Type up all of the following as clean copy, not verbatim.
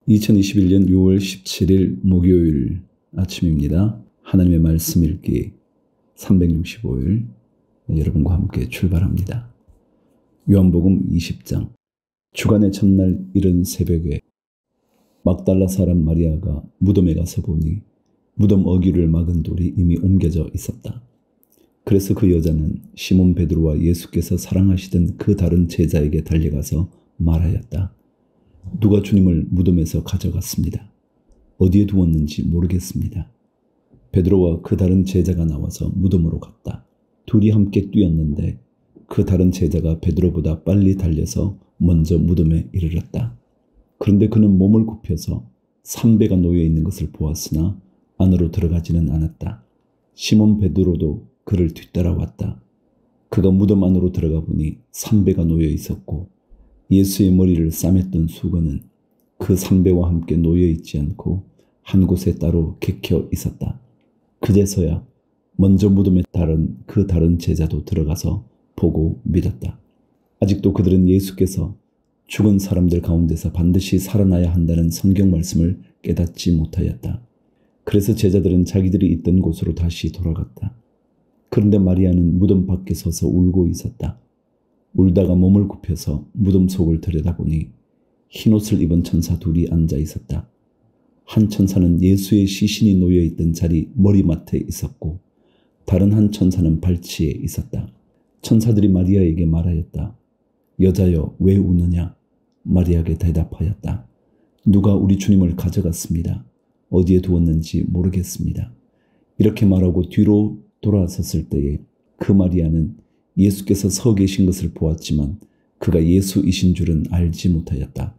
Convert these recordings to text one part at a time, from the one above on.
2021년 6월 17일 목요일 아침입니다. 하나님의 말씀 읽기 365일 여러분과 함께 출발합니다. 요한복음 20장. 주간의 첫날 이른 새벽에 막달라 사람 마리아가 무덤에 가서 보니 무덤 어귀를 막은 돌이 이미 옮겨져 있었다. 그래서 그 여자는 시몬 베드로와 예수께서 사랑하시던 그 다른 제자에게 달려가서 말하였다. 누가 주님을 무덤에서 가져갔습니다. 어디에 두었는지 모르겠습니다. 베드로와 그 다른 제자가 나와서 무덤으로 갔다. 둘이 함께 뛰었는데 그 다른 제자가 베드로보다 빨리 달려서 먼저 무덤에 이르렀다. 그런데 그는 몸을 굽혀서 삼배가 놓여 있는 것을 보았으나 안으로 들어가지는 않았다. 시몬 베드로도 그를 뒤따라왔다. 그가 무덤 안으로 들어가 보니 삼배가 놓여 있었고 예수의 머리를 싸맸던 수건은 그 삼배와 함께 놓여 있지 않고 한 곳에 따로 객혀 있었다. 그제서야 먼저 무덤에 그 다른 제자도 들어가서 보고 믿었다. 아직도 그들은 예수께서 죽은 사람들 가운데서 반드시 살아나야 한다는 성경 말씀을 깨닫지 못하였다. 그래서 제자들은 자기들이 있던 곳으로 다시 돌아갔다. 그런데 마리아는 무덤 밖에 서서 울고 있었다. 울다가 몸을 굽혀서 무덤 속을 들여다보니 흰옷을 입은 천사 둘이 앉아 있었다. 한 천사는 예수의 시신이 놓여있던 자리 머리맡에 있었고 다른 한 천사는 발치에 있었다. 천사들이 마리아에게 말하였다. 여자여, 왜 우느냐? 마리아에게 대답하였다. 누가 우리 주님을 가져갔습니다. 어디에 두었는지 모르겠습니다. 이렇게 말하고 뒤로 돌아섰을 때에 그 마리아는 예수께서 서 계신 것을 보았지만 그가 예수이신 줄은 알지 못하였다.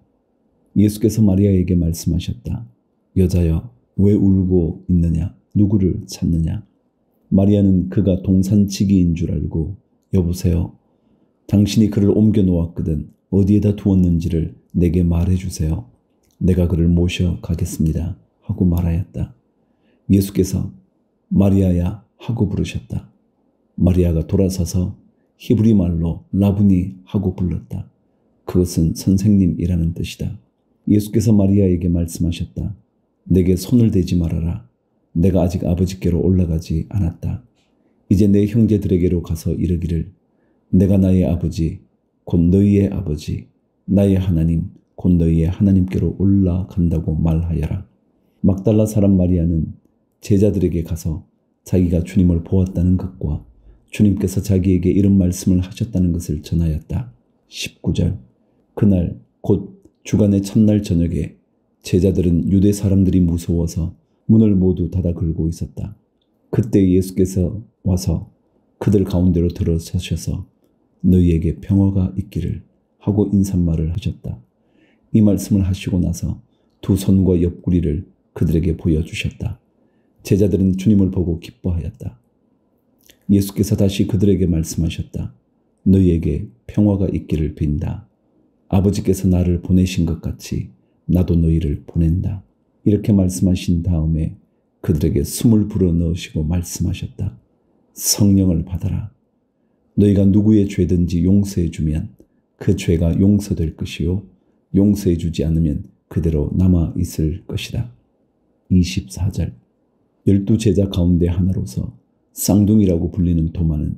예수께서 마리아에게 말씀하셨다. 여자여, 왜 울고 있느냐? 누구를 찾느냐? 마리아는 그가 동산지기인 줄 알고 여보세요. 당신이 그를 옮겨 놓았거든 어디에다 두었는지를 내게 말해주세요. 내가 그를 모셔 가겠습니다. 하고 말하였다. 예수께서 마리아야 하고 부르셨다. 마리아가 돌아서서 히브리 말로 라부니 하고 불렀다. 그것은 선생님이라는 뜻이다. 예수께서 마리아에게 말씀하셨다. 내게 손을 대지 말아라. 내가 아직 아버지께로 올라가지 않았다. 이제 내 형제들에게로 가서 이르기를 내가 나의 아버지 곧 너희의 아버지 나의 하나님 곧 너희의 하나님께로 올라간다고 말하여라. 막달라 사람 마리아는 제자들에게 가서 자기가 주님을 보았다는 것과 주님께서 자기에게 이런 말씀을 하셨다는 것을 전하였다. 19절. 그날 곧 주간의 첫날 저녁에 제자들은 유대 사람들이 무서워서 문을 모두 닫아 걸고 있었다. 그때 예수께서 와서 그들 가운데로 들어서셔서 너희에게 평화가 있기를 하고 인사말을 하셨다. 이 말씀을 하시고 나서 두 손과 옆구리를 그들에게 보여주셨다. 제자들은 주님을 보고 기뻐하였다. 예수께서 다시 그들에게 말씀하셨다. 너희에게 평화가 있기를 빈다. 아버지께서 나를 보내신 것 같이 나도 너희를 보낸다. 이렇게 말씀하신 다음에 그들에게 숨을 불어넣으시고 말씀하셨다. 성령을 받아라. 너희가 누구의 죄든지 용서해 주면 그 죄가 용서될 것이요 용서해 주지 않으면 그대로 남아 있을 것이다. 24절. 12제자 가운데 하나로서 쌍둥이라고 불리는 도마는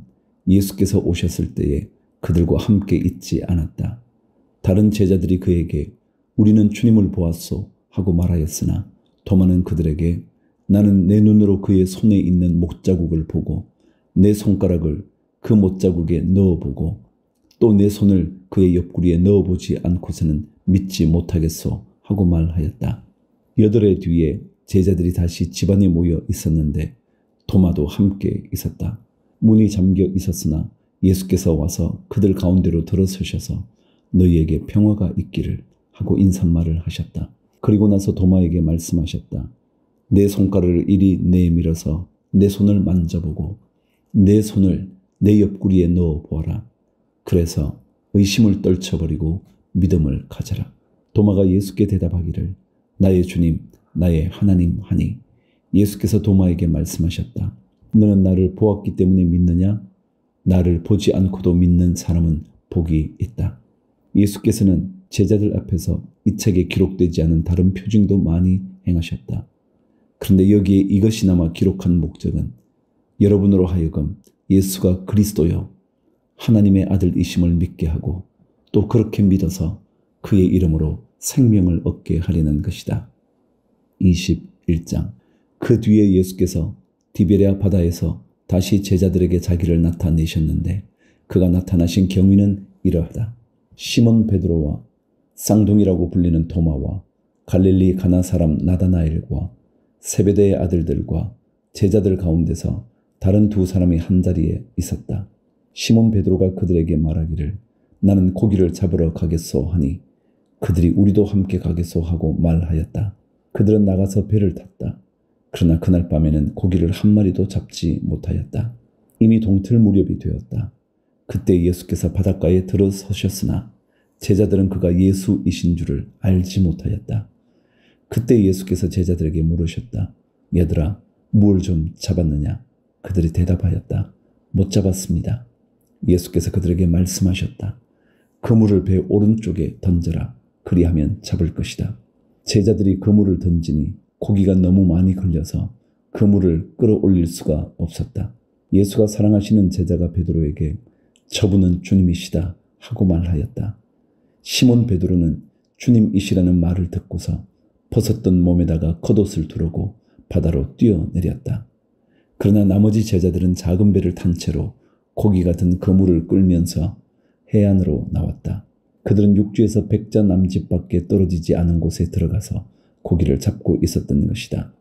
예수께서 오셨을 때에 그들과 함께 있지 않았다. 다른 제자들이 그에게 우리는 주님을 보았소 하고 말하였으나 도마는 그들에게 나는 내 눈으로 그의 손에 있는 못자국을 보고 내 손가락을 그 못자국에 넣어보고 또 내 손을 그의 옆구리에 넣어보지 않고서는 믿지 못하겠소 하고 말하였다. 8해 뒤에 제자들이 다시 집안에 모여 있었는데 도마도 함께 있었다. 문이 잠겨 있었으나 예수께서 와서 그들 가운데로 들어서셔서 너희에게 평화가 있기를 하고 인사말을 하셨다. 그리고 나서 도마에게 말씀하셨다. 내 손가락을 이리 내밀어서 내 손을 만져보고 내 손을 내 옆구리에 넣어보아라. 그래서 의심을 떨쳐버리고 믿음을 가져라. 도마가 예수께 대답하기를 나의 주님 나의 하나님 하니 예수께서 도마에게 말씀하셨다. 너는 나를 보았기 때문에 믿느냐? 나를 보지 않고도 믿는 사람은 복이 있다. 예수께서는 제자들 앞에서 이 책에 기록되지 않은 다른 표징도 많이 행하셨다. 그런데 여기에 이것이나마 기록한 목적은 여러분으로 하여금 예수가 그리스도요 하나님의 아들이심을 믿게 하고 또 그렇게 믿어서 그의 이름으로 생명을 얻게 하려는 것이다. 21장. 그 뒤에 예수께서 디베랴 바다에서 다시 제자들에게 자기를 나타내셨는데 그가 나타나신 경위는 이러하다. 시몬 베드로와 쌍둥이라고 불리는 도마와 갈릴리 가나 사람 나다나엘과 세베대의 아들들과 제자들 가운데서 다른 두 사람이 한자리에 있었다. 시몬 베드로가 그들에게 말하기를 나는 고기를 잡으러 가겠소 하니 그들이 우리도 함께 가겠소 하고 말하였다. 그들은 나가서 배를 탔다. 그러나 그날 밤에는 고기를 한 마리도 잡지 못하였다. 이미 동틀 무렵이 되었다. 그때 예수께서 바닷가에 들어서셨으나 제자들은 그가 예수이신 줄을 알지 못하였다. 그때 예수께서 제자들에게 물으셨다. 얘들아, 뭘 좀 잡았느냐? 그들이 대답하였다. 못 잡았습니다. 예수께서 그들에게 말씀하셨다. 그물을 배 오른쪽에 던져라. 그리하면 잡을 것이다. 제자들이 그물을 던지니 고기가 너무 많이 걸려서 그물을 끌어올릴 수가 없었다. 예수가 사랑하시는 제자가 베드로에게 저분은 주님이시다 하고 말하였다. 시몬 베드로는 주님이시라는 말을 듣고서 벗었던 몸에다가 겉옷을 두르고 바다로 뛰어내렸다. 그러나 나머지 제자들은 작은 배를 탄 채로 고기가 든 그물을 끌면서 해안으로 나왔다. 그들은 육지에서 100자 남짓밖에 떨어지지 않은 곳에 들어가서 고기를 잡고 있었던 것이다.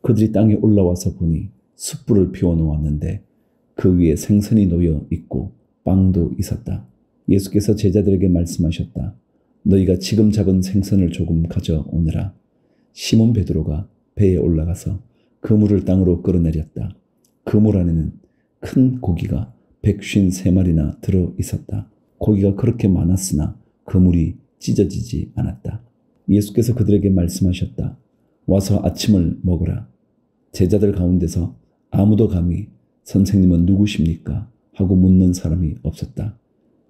그들이 땅에 올라와서 보니 숯불을 피워놓았는데 그 위에 생선이 놓여 있고 빵도 있었다. 예수께서 제자들에게 말씀하셨다. 너희가 지금 잡은 생선을 조금 가져오느라. 시몬 베드로가 배에 올라가서 그물을 땅으로 끌어내렸다. 그물 안에는 큰 고기가 153마리나 들어 있었다. 고기가 그렇게 많았으나 그물이 찢어지지 않았다. 예수께서 그들에게 말씀하셨다. 와서 아침을 먹으라. 제자들 가운데서 아무도 감히 선생님은 누구십니까? 하고 묻는 사람이 없었다.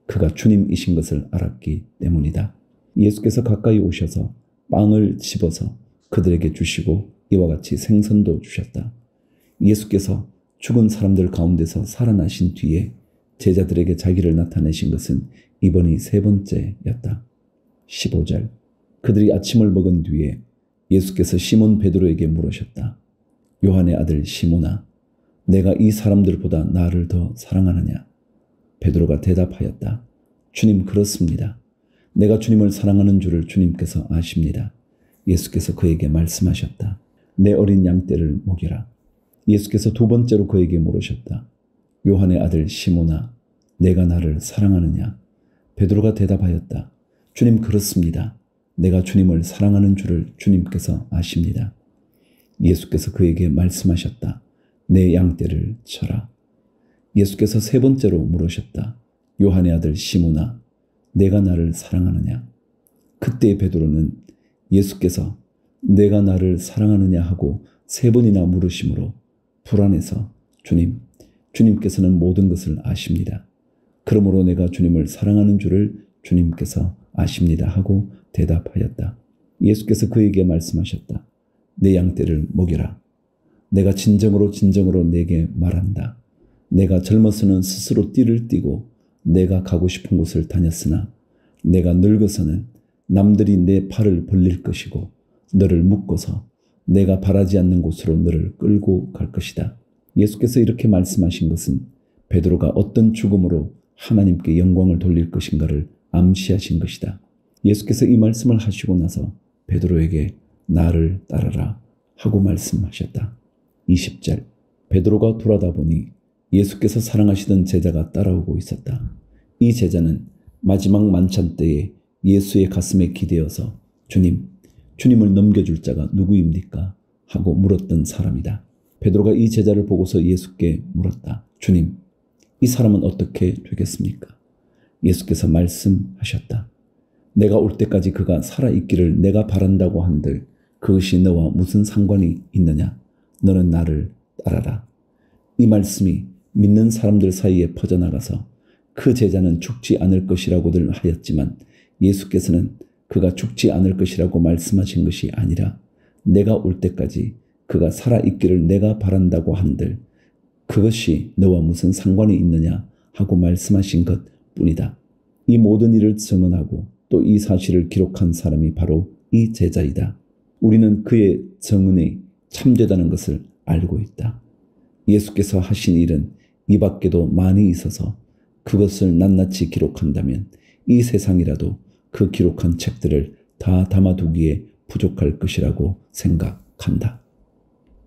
그가 주님이신 것을 알았기 때문이다. 예수께서 가까이 오셔서 빵을 집어서 그들에게 주시고 이와 같이 생선도 주셨다. 예수께서 죽은 사람들 가운데서 살아나신 뒤에 제자들에게 자기를 나타내신 것은 이번이 세 번째였다. 15절. 그들이 아침을 먹은 뒤에 예수께서 시몬 베드로에게 물으셨다. 요한의 아들 시몬아, 내가 이 사람들보다 나를 더 사랑하느냐? 베드로가 대답하였다. 주님, 그렇습니다. 내가 주님을 사랑하는 줄을 주님께서 아십니다. 예수께서 그에게 말씀하셨다. 내 어린 양떼를 먹이라. 예수께서 두 번째로 그에게 물으셨다. 요한의 아들 시몬아, 내가 나를 사랑하느냐? 베드로가 대답하였다. 주님, 그렇습니다. 내가 주님을 사랑하는 줄을 주님께서 아십니다. 예수께서 그에게 말씀하셨다. 내 양떼를 쳐라. 예수께서 세 번째로 물으셨다. 요한의 아들 시몬아, 내가 나를 사랑하느냐? 그때 베드로는 예수께서 내가 나를 사랑하느냐 하고 세 번이나 물으심으로 불안해서 주님께서는 모든 것을 아십니다. 그러므로 내가 주님을 사랑하는 줄을 주님께서 아십니다 하고 대답하였다. 예수께서 그에게 말씀하셨다. 내 양떼를 먹여라. 내가 진정으로 내게 말한다. 내가 젊어서는 스스로 띠를 띠고 내가 가고 싶은 곳을 다녔으나 내가 늙어서는 남들이 내 팔을 벌릴 것이고 너를 묶어서 내가 바라지 않는 곳으로 너를 끌고 갈 것이다. 예수께서 이렇게 말씀하신 것은 베드로가 어떤 죽음으로 하나님께 영광을 돌릴 것인가를 암시하신 것이다. 예수께서 이 말씀을 하시고 나서 베드로에게 나를 따르라 하고 말씀하셨다. 20절. 베드로가 돌아다 보니 예수께서 사랑하시던 제자가 따라오고 있었다. 이 제자는 마지막 만찬 때에 예수의 가슴에 기대어서 주님을 넘겨줄 자가 누구입니까? 하고 물었던 사람이다. 베드로가 이 제자를 보고서 예수께 물었다. 주님, 이 사람은 어떻게 되겠습니까? 예수께서 말씀하셨다. 내가 올 때까지 그가 살아있기를 내가 바란다고 한들 그것이 너와 무슨 상관이 있느냐? 너는 나를 따라라. 이 말씀이 믿는 사람들 사이에 퍼져나가서 그 제자는 죽지 않을 것이라고들 하였지만 예수께서는 그가 죽지 않을 것이라고 말씀하신 것이 아니라 내가 올 때까지 그가 살아있기를 내가 바란다고 한들 그것이 너와 무슨 상관이 있느냐 하고 말씀하신 것뿐이다. 이 모든 일을 증언하고 또 이 사실을 기록한 사람이 바로 이 제자이다. 우리는 그의 증언이 참되다는 것을 알고 있다. 예수께서 하신 일은 이 밖에도 많이 있어서 그것을 낱낱이 기록한다면 이 세상이라도 그 기록한 책들을 다 담아두기에 부족할 것이라고 생각한다.